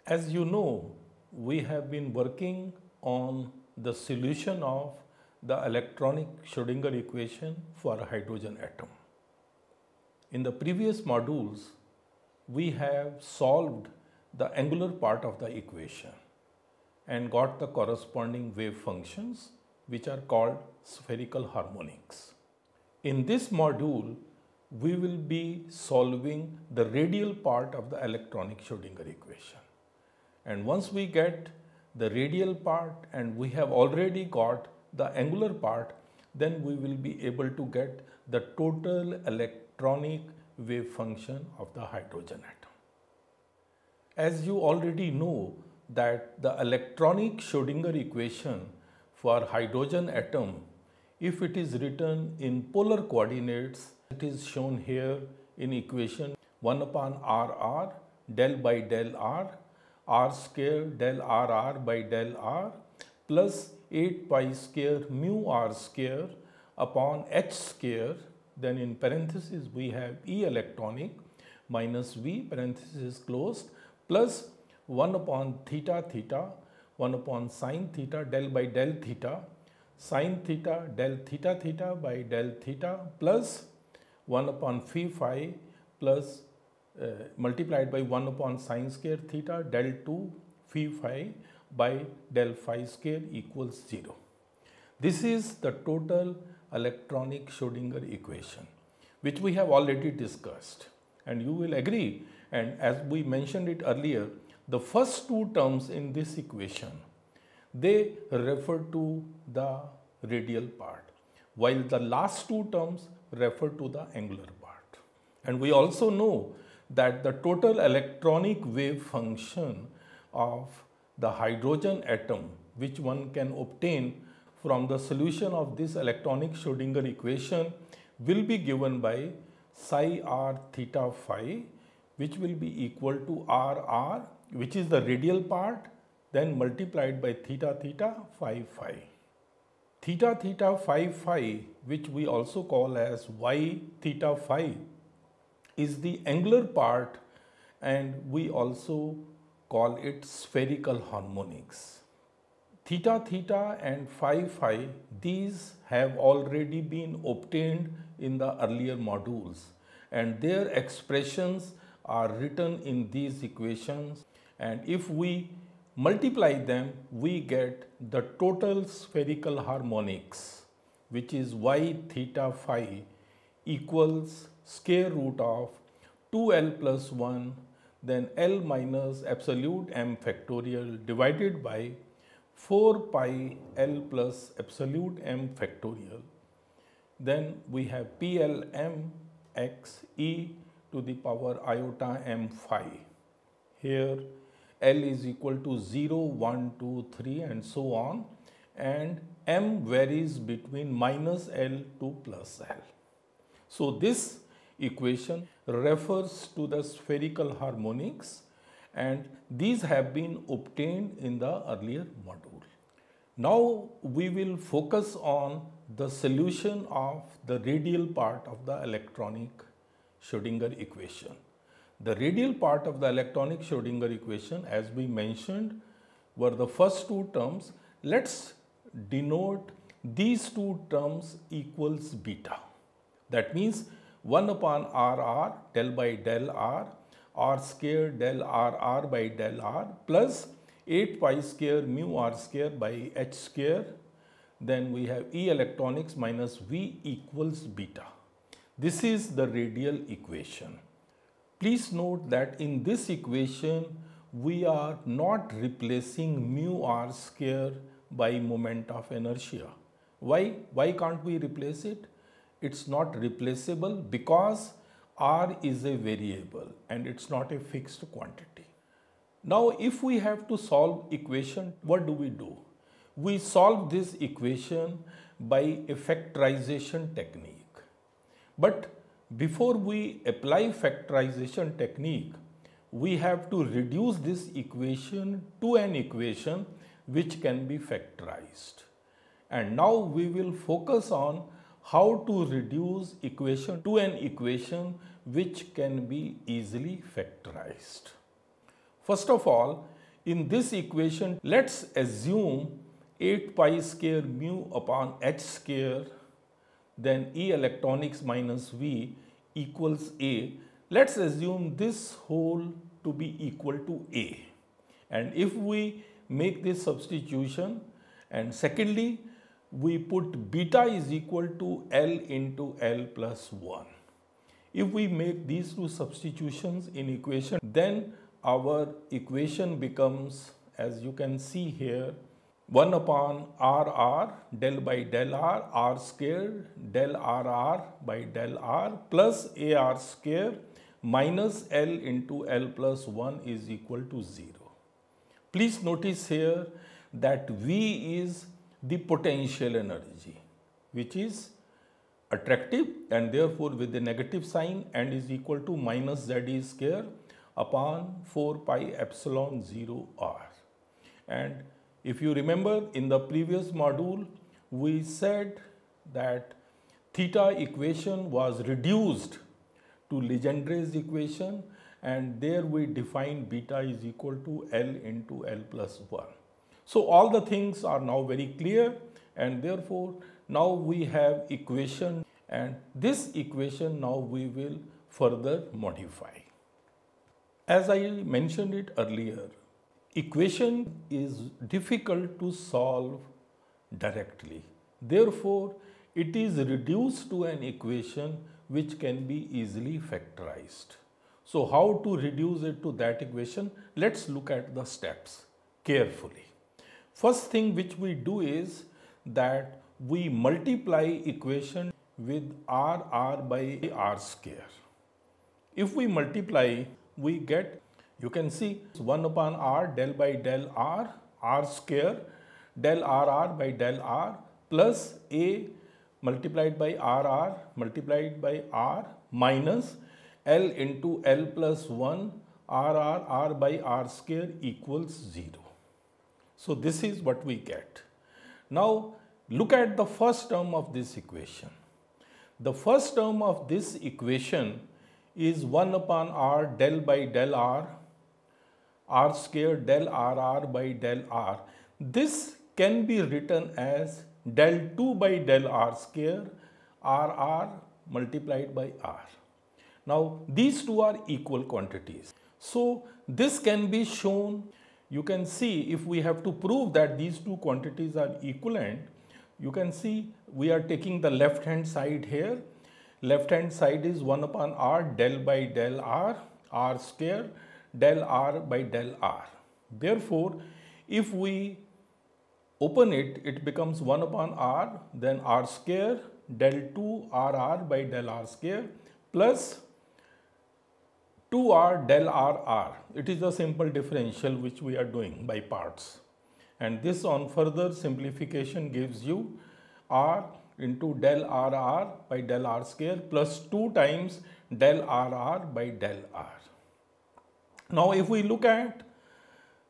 As you know, we have been working on the solution of the electronic Schrodinger equation for a hydrogen atom. In the previous modules, we have solved the angular part of the equation and got the corresponding wave functions, which are called spherical harmonics. In this module, we will be solving the radial part of the electronic Schrodinger equation. And once we get the radial part and we have already got the angular part, then we will be able to get the total electronic wave function of the hydrogen atom. As you already know that the electronic Schrodinger equation for hydrogen atom, if it is written in polar coordinates, it is shown here in equation 1 upon RR del by del R square del RR by del R plus 8 pi square mu R square upon H square. Then in parenthesis we have E electronic minus V parenthesis closed plus 1 upon theta theta 1 upon sine theta del by del theta sine theta del theta theta by del theta plus 1 upon phi phi plus multiplied by 1 upon sine square theta del 2 phi phi by del phi square equals 0. This is the total electronic Schrodinger equation, which we have already discussed, and you will agree, and as we mentioned it earlier, the first two terms in this equation, they refer to the radial part, while the last two terms refer to the angular part. And we also know that the total electronic wave function of the hydrogen atom, which one can obtain from the solution of this electronic Schrodinger equation, will be given by psi r theta phi, which will be equal to RR, which is the radial part, then multiplied by theta theta phi phi. Theta theta phi phi, which we also call as y theta phi, is the angular part, and we also call it spherical harmonics. Theta theta and phi phi, these have already been obtained in the earlier modules, and their expressions are written in these equations, and if we multiply them, we get the total spherical harmonics, which is y theta phi equals square root of 2l plus 1 then L minus absolute m factorial divided by 4 pi L plus absolute m factorial. Then we have PLM x e to the power iota m phi. Here L is equal to 0, 1, 2, 3 and so on, and m varies between minus L to plus L. So this equation refers to the spherical harmonics, and these have been obtained in the earlier module. Now we will focus on the solution of the radial part of the electronic Schrodinger equation. The radial part of the electronic Schrodinger equation, as we mentioned, were the first two terms. Let's denote these two terms equals beta. That means 1 upon RR del by del R square del RR by del R plus 8 pi square mu R square by H square. Then we have E electronics minus V equals beta. This is the radial equation. Please note that in this equation, we are not replacing mu R square by moment of inertia. Why can't we replace it? It's not replaceable because R is a variable and it's not a fixed quantity. Now, if we have to solve equation, what do? We solve this equation by a factorization technique. But before we apply factorization technique, we have to reduce this equation to an equation which can be factorized. And now we will focus on how to reduce equation to an equation which can be easily factorized. First of all, In this equation, let's assume 8 pi square mu upon h square, then E electronics minus V equals A. Let's assume this whole to be equal to A. And if we make this substitution, and secondly, we put beta is equal to L into L plus 1. If we make these two substitutions in equation, then our equation becomes, as you can see here, 1 upon RR del by del R square del RR by del R plus AR square minus L into L plus 1 is equal to 0. Please notice here that V is the potential energy, which is attractive and therefore with the negative sign, and is equal to minus ZE square upon 4 pi epsilon 0 R. And if you remember, in the previous module, we said that theta equation was reduced to Legendre's equation, and there we defined beta is equal to L into L plus 1. So all the things are now very clear, and therefore now we have equation, and this equation now we will further modify. As I mentioned it earlier, equation is difficult to solve directly. Therefore, it is reduced to an equation which can be easily factorized. So how to reduce it to that equation? Let's look at the steps carefully. First thing which we do is that we multiply equation with RR by R square. If we multiply, we get, you can see 1 upon R del by del R square del RR by del R plus A multiplied by RR multiplied by R minus L into L plus 1 R by R square equals 0. So this is what we get. Now look at the first term of this equation. The first term of this equation is 1 upon R del by del R square del RR by del R. This can be written as del 2 by del R square RR multiplied by R. Now these two are equal quantities. So this can be shown. You can see, if we have to prove that these two quantities are equivalent, you can see we are taking the left hand side here. Left hand side is 1 upon R del by del R square del R by del R. Therefore, if we open it, it becomes 1 upon R, then R square del 2 RR by del R square plus 2R del RR. It is a simple differential which we are doing by parts. And this on further simplification gives you R into del RR by del R square plus 2 times del RR by del R. Now if we look at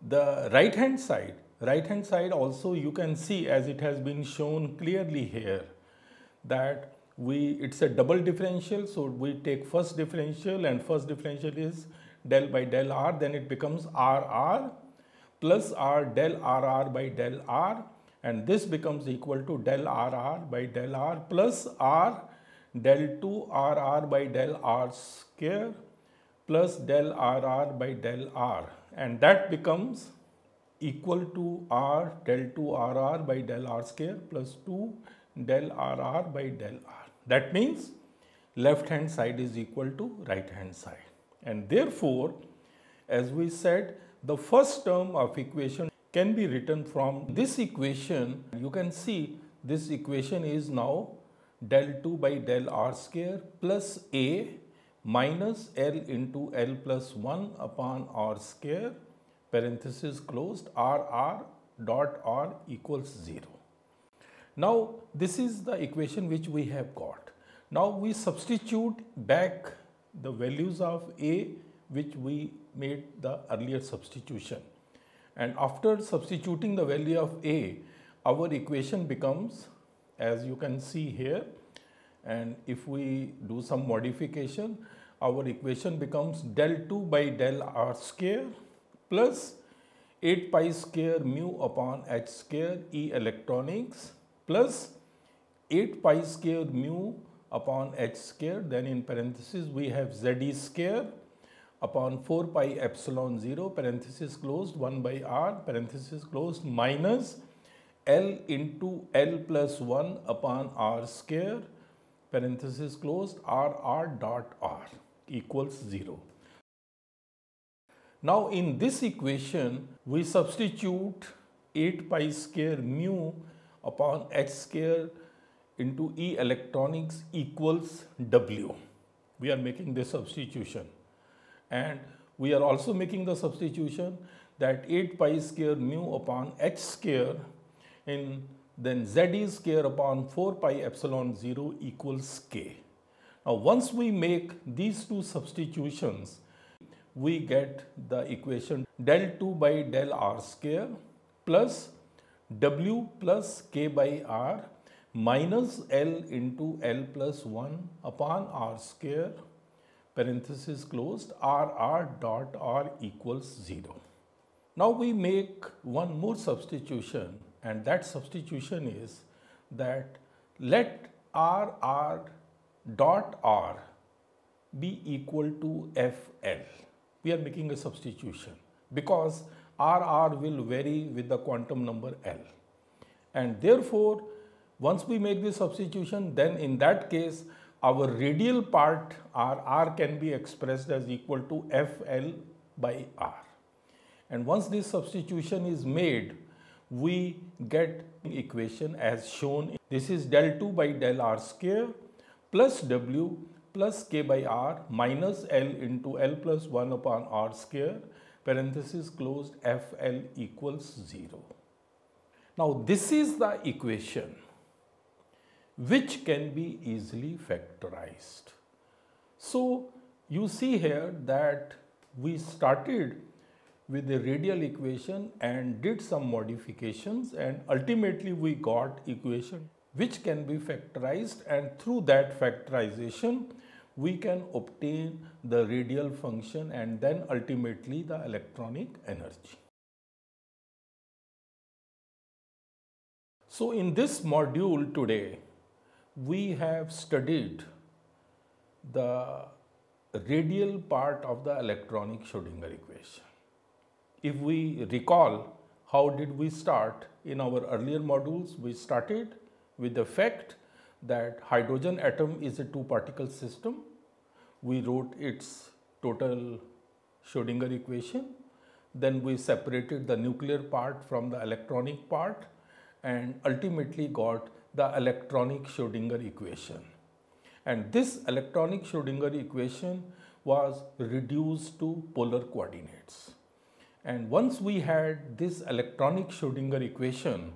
the right hand side also you can see, as it has been shown clearly here, that it's a double differential. So we take first differential, and first differential is del by del R, then it becomes RR plus R del RR by del R, and this becomes equal to del RR by del R plus R del 2 RR by del R square plus del RR by del R, and that becomes equal to R del 2 RR by del R square plus 2 del RR by del R. That means left hand side is equal to right hand side, and therefore, as we said, the first term of equation can be written from this equation. You can see this equation is now del 2 by del R square plus A minus L into L plus 1 upon R square, parenthesis closed, RR dot R equals 0. Now this is the equation which we have got. Now we substitute back the values of A which we made the earlier substitution, and after substituting the value of A, our equation becomes, as you can see here, and if we do some modification, our equation becomes del 2 by del R square plus 8 pi square mu upon h square E electronics plus 8 pi square mu upon h square, then in parenthesis we have Z square upon 4 pi epsilon 0 parenthesis closed 1 by r parenthesis closed minus L into L plus 1 upon r square parenthesis closed r dot r equals 0. Now in this equation we substitute 8 pi square mu upon h square into E electronics equals W. We are making this substitution, and we are also making the substitution that 8 pi square mu upon h square in then Z square upon 4 pi epsilon 0 equals k. Now once we make these two substitutions, we get the equation del 2 by del r square plus W plus k by r minus L into L plus 1 upon r square parenthesis closed r dot r equals 0. Now we make one more substitution, and that substitution is that let r dot r be equal to FL. We are making a substitution because r will vary with the quantum number L, and therefore once we make this substitution, then in that case our radial part r can be expressed as equal to FL by r. And once this substitution is made, we get equation as shown. This is del 2 by del r square plus W plus k by r minus L into L plus 1 upon r square parenthesis closed FL equals 0. Now this is the equation which can be easily factorized. So you see here that we started with the radial equation and did some modifications, and ultimately we got equation which can be factorized, and through that factorization we can obtain the radial function and then ultimately the electronic energy. So in this module today, we have studied the radial part of the electronic Schrodinger equation. If we recall, how did we start? In our earlier modules, we started with the fact that hydrogen atom is a two-particle system. We wrote its total Schrodinger equation. Then we separated the nuclear part from the electronic part and ultimately got the electronic Schrodinger equation. And this electronic Schrodinger equation was reduced to polar coordinates. And once we had this electronic Schrodinger equation,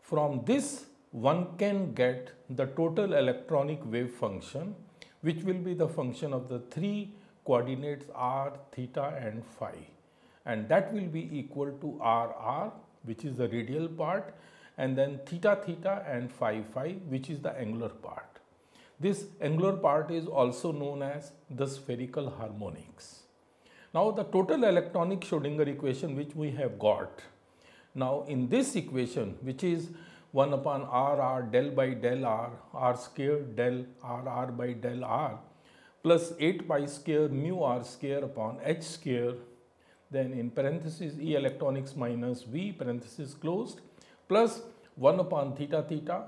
from this one can get the total electronic wave function, which will be the function of the three coordinates r, theta and phi. And that will be equal to r, which is the radial part, and then theta, theta and phi, phi, which is the angular part. This angular part is also known as the spherical harmonics. Now the total electronic Schrodinger equation which we have got, now in this equation, which is 1 upon r del by del r square del r by del r plus 8 pi square mu r square upon h square, then in parenthesis E electronics minus V parenthesis closed plus 1 upon theta theta,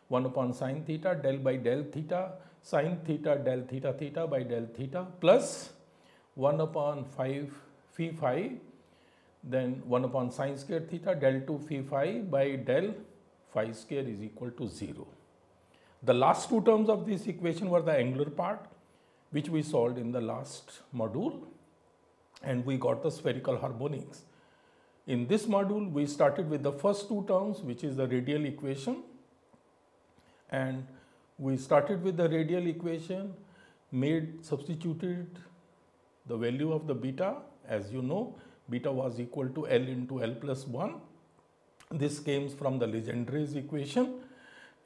1 upon sin theta del by del theta, sin theta del theta theta by del theta plus 1 upon phi phi, then 1 upon sin square theta del 2 phi phi by del phi square is equal to 0. The last two terms of this equation were the angular part, which we solved in the last module, and we got the spherical harmonics. In this module, we started with the first two terms, which is the radial equation, and we started with the radial equation, substituted the value of the beta. As you know, beta was equal to L into L plus 1. This came from the Legendre's equation,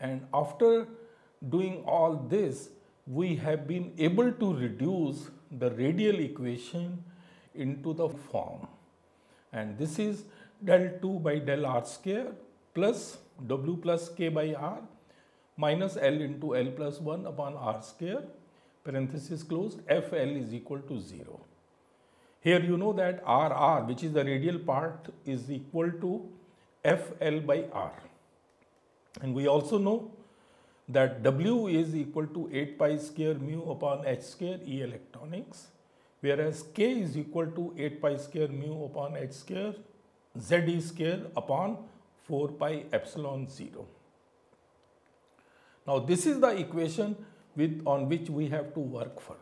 and after doing all this, we have been able to reduce the radial equation into the form. and this is del 2 by del r square plus W plus K by R minus L into L plus 1 upon R square, parenthesis closed, FL is equal to 0. Here you know that RR, which is the radial part, is equal to FL by R. And we also know that W is equal to 8 pi square mu upon H square E electronics, whereas K is equal to 8 pi square mu upon H square ZE square upon 4 pi epsilon 0. Now this is the equation on which we have to work further.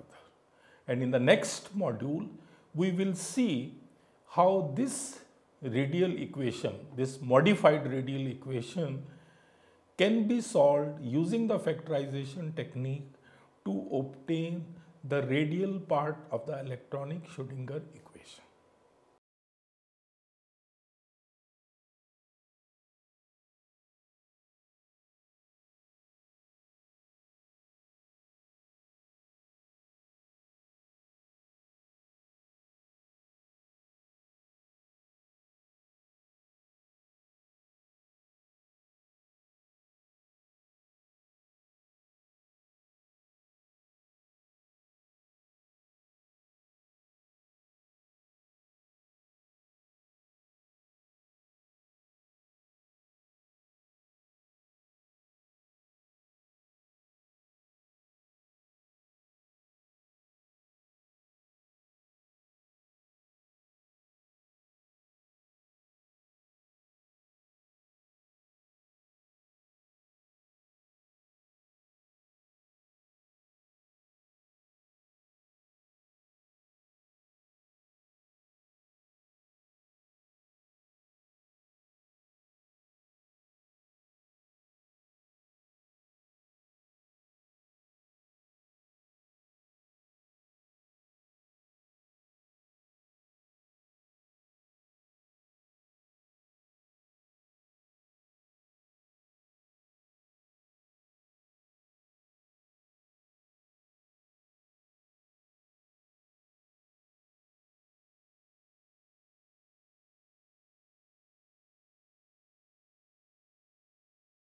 And in the next module, we will see how this radial equation, this modified radial equation, can be solved using the factorization technique to obtain the radial part of the electronic Schrodinger equation.